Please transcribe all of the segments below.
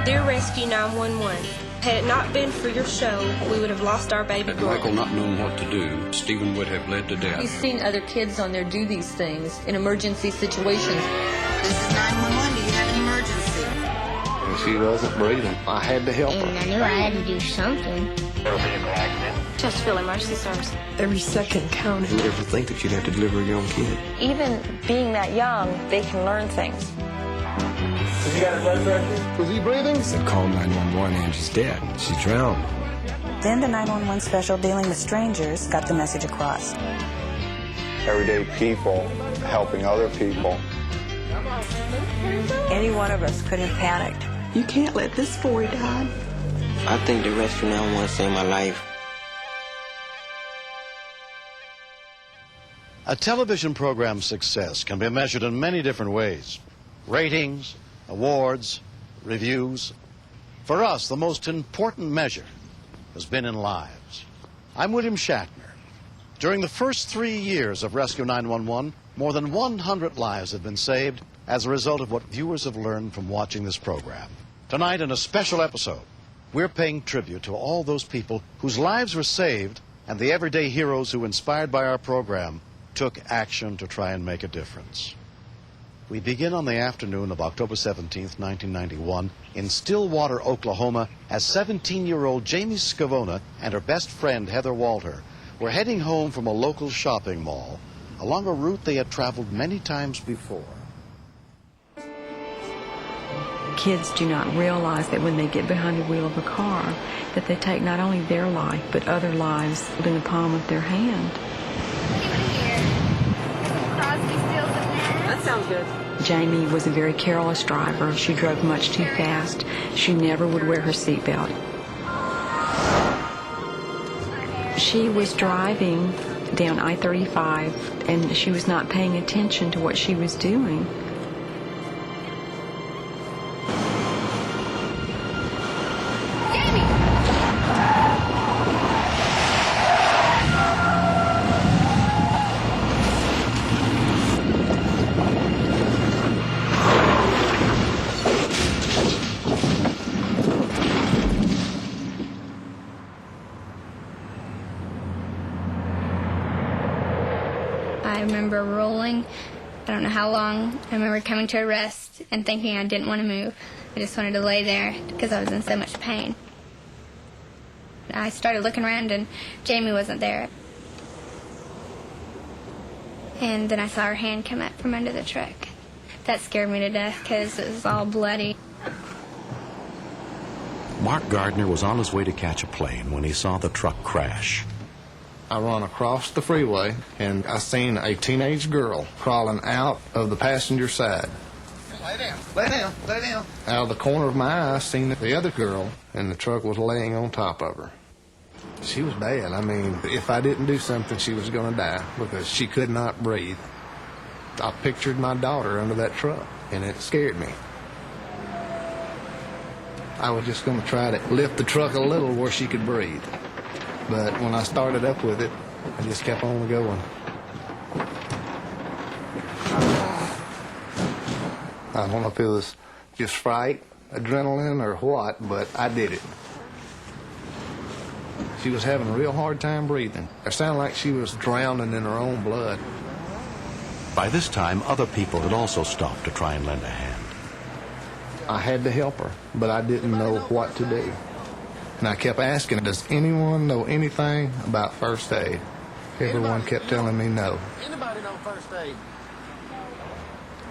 Dear Rescue 911, had it not been for your show, we would have lost our baby Had girl. Michael not known what to do, Stephen would have bled to death. He's seen other kids on there do these things in emergency situations. This is 911. Do you have an emergency? She wasn't breathing. I had to help her. And I knew I had to do something. Just feel emergency service. Every second counted. Who ever think that you'd have to deliver a young kid? Even being that young, they can learn things. You got a blood pressure? Was he breathing? He said, call 911, Angie's dead. She's drowned. Then the 911 special dealing with strangers got the message across. Everyday people helping other people. Any one of us could have panicked. You can't let this boy die. I think the Rescue 911 saved my life. A television program's success can be measured in many different ways. Ratings, awards, reviews. For us, the most important measure has been in lives. I'm William Shatner. During the first 3 years of Rescue 911, more than 100 lives have been saved as a result of what viewers have learned from watching this program. Tonight, in a special episode, we're paying tribute to all those people whose lives were saved and the everyday heroes who, inspired by our program, took action to try and make a difference. We begin on the afternoon of October 17th, 1991, in Stillwater, Oklahoma, as 17-year-old Jamie Scavona and her best friend, Heather Walter, were heading home from a local shopping mall along a route they had traveled many times before. Kids do not realize that when they get behind the wheel of a car, that they take not only their life, but other lives in the palm of their hand. That sounds good. Jamie was a very careless driver. She drove much too fast. She never would wear her seatbelt. She was driving down I-35, and she was not paying attention to what she was doing. I remember rolling, I don't know how long. I remember coming to a rest and thinking I didn't want to move. I just wanted to lay there because I was in so much pain. I started looking around and Jamie wasn't there. And then I saw her hand come up from under the truck. That scared me to death because it was all bloody. Mark Gardner was on his way to catch a plane when he saw the truck crash. I run across the freeway, and I seen a teenage girl crawling out of the passenger side. Lay down, lay down, lay down. Out of the corner of my eye, I seen the other girl, and the truck was laying on top of her. She was bad. I mean, if I didn't do something, she was going to die because she could not breathe. I pictured my daughter under that truck, and it scared me. I was just going to try to lift the truck a little where she could breathe. But when I started up with it, I just kept on going. I don't know if it was just fright, adrenaline, or what, but I did it. She was having a real hard time breathing. It sounded like she was drowning in her own blood. By this time, other people had also stopped to try and lend a hand. I had to help her, but I didn't know what to do. And I kept asking, does anyone know anything about first aid? Everyone kept telling me no. Anybody know first aid?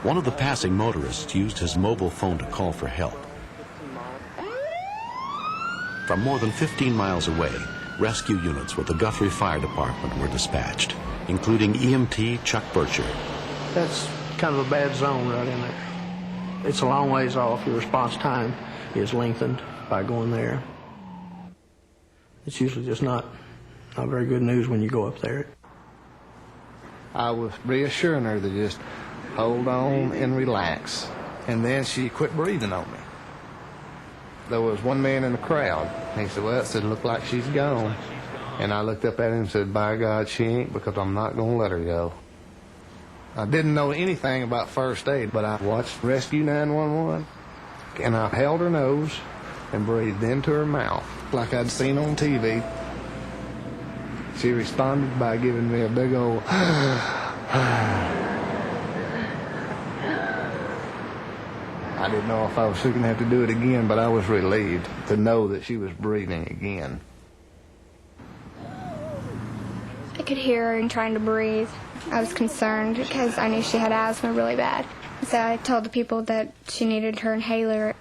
One of the passing motorists used his mobile phone to call for help. From more than 15 miles away, rescue units with the Guthrie Fire Department were dispatched, including EMT Chuck Bircher. That's kind of a bad zone right in there. It's a long ways off. Your response time is lengthened by going there. It's usually just not very good news when you go up there. I was reassuring her to just hold on and relax. And then she quit breathing on me. There was one man in the crowd. He said, well, it said, look like she's gone. And I looked up at him and said, by God, she ain't, because I'm not going to let her go. I didn't know anything about first aid, but I watched Rescue 911. and I held her nose and breathed into her mouth like I'd seen on TV. She responded by giving me a big old I didn't know if I was going to have to do it again, but I was relieved to know that she was breathing again. I could hear her and trying to breathe. I was concerned because I knew she had asthma really bad. So I told the people that she needed her inhaler.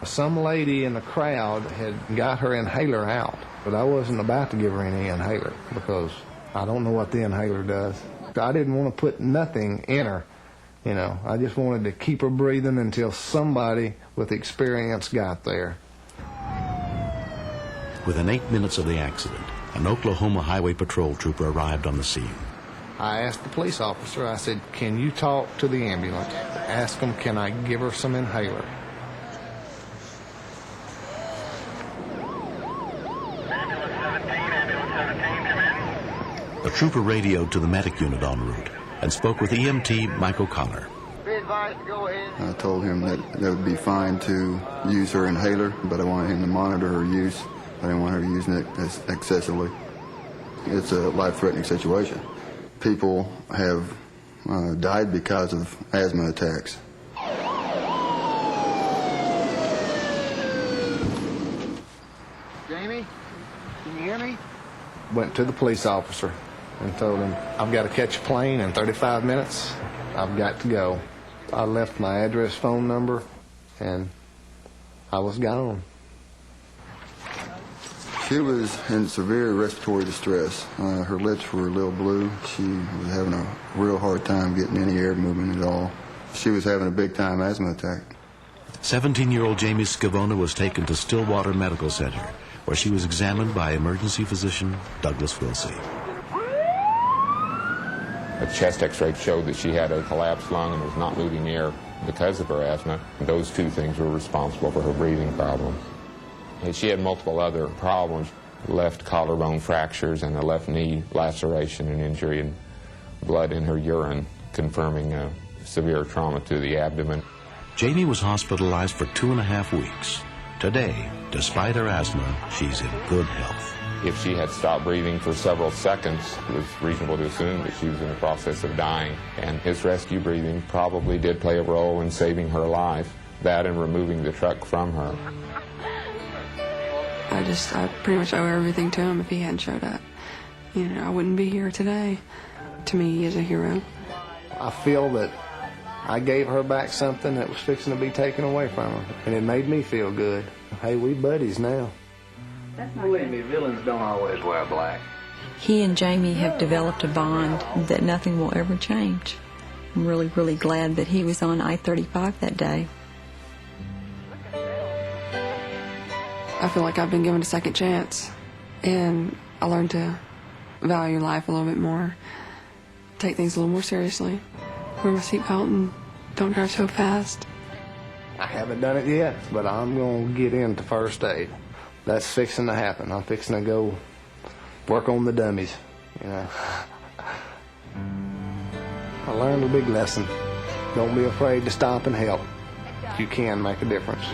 Some lady in the crowd had got her inhaler out, but I wasn't about to give her any inhaler because I don't know what the inhaler does. I didn't want to put nothing in her, you know. I just wanted to keep her breathing until somebody with experience got there. Within 8 minutes of the accident, an Oklahoma Highway Patrol trooper arrived on the scene. I asked the police officer, I said, can you talk to the ambulance? Ask them, can I give her some inhaler? The trooper radioed to the medic unit en route and spoke with EMT Mike O'Connor. I told him that would be fine to use her inhaler, but I wanted him to monitor her use. I didn't want her using it excessively. It's a life-threatening situation. People have died because of asthma attacks. Jamie, can you hear me? Went to the police officer and told him, I've got to catch a plane in 35 minutes. I've got to go. I left my address, phone number, and I was gone. She was in severe respiratory distress. Her lips were a little blue. She was having a real hard time getting any air movement at all. She was having a big-time asthma attack. 17-year-old Jamie Scavona was taken to Stillwater Medical Center, where she was examined by emergency physician Douglas Wilsey. A chest x-ray showed that she had a collapsed lung and was not moving air because of her asthma. Those two things were responsible for her breathing problem. And she had multiple other problems, left collarbone fractures and a left knee laceration and injury, and blood in her urine, confirming a severe trauma to the abdomen. Jamie was hospitalized for 2.5 weeks. Today, despite her asthma, she's in good health. If she had stopped breathing for several seconds, it was reasonable to assume that she was in the process of dying. And his rescue breathing probably did play a role in saving her life, that and removing the truck from her. I pretty much owe everything to him. If he hadn't showed up, you know, I wouldn't be here today. To me, he is a hero. I feel that I gave her back something that was fixing to be taken away from her, and it made me feel good. Hey, we buddies now. Believe me, villains don't always wear black. He and Jamie have developed a bond that nothing will ever change. I'm really, really glad that he was on I-35 that day. I feel like I've been given a second chance, and I learned to value life a little bit more, take things a little more seriously, wear my seatbelt, and don't drive so fast. I haven't done it yet, but I'm going to get into first aid. That's fixing to happen. I'm fixing to go work on the dummies, you know. I learned a big lesson. Don't be afraid to stop and help. You can make a difference.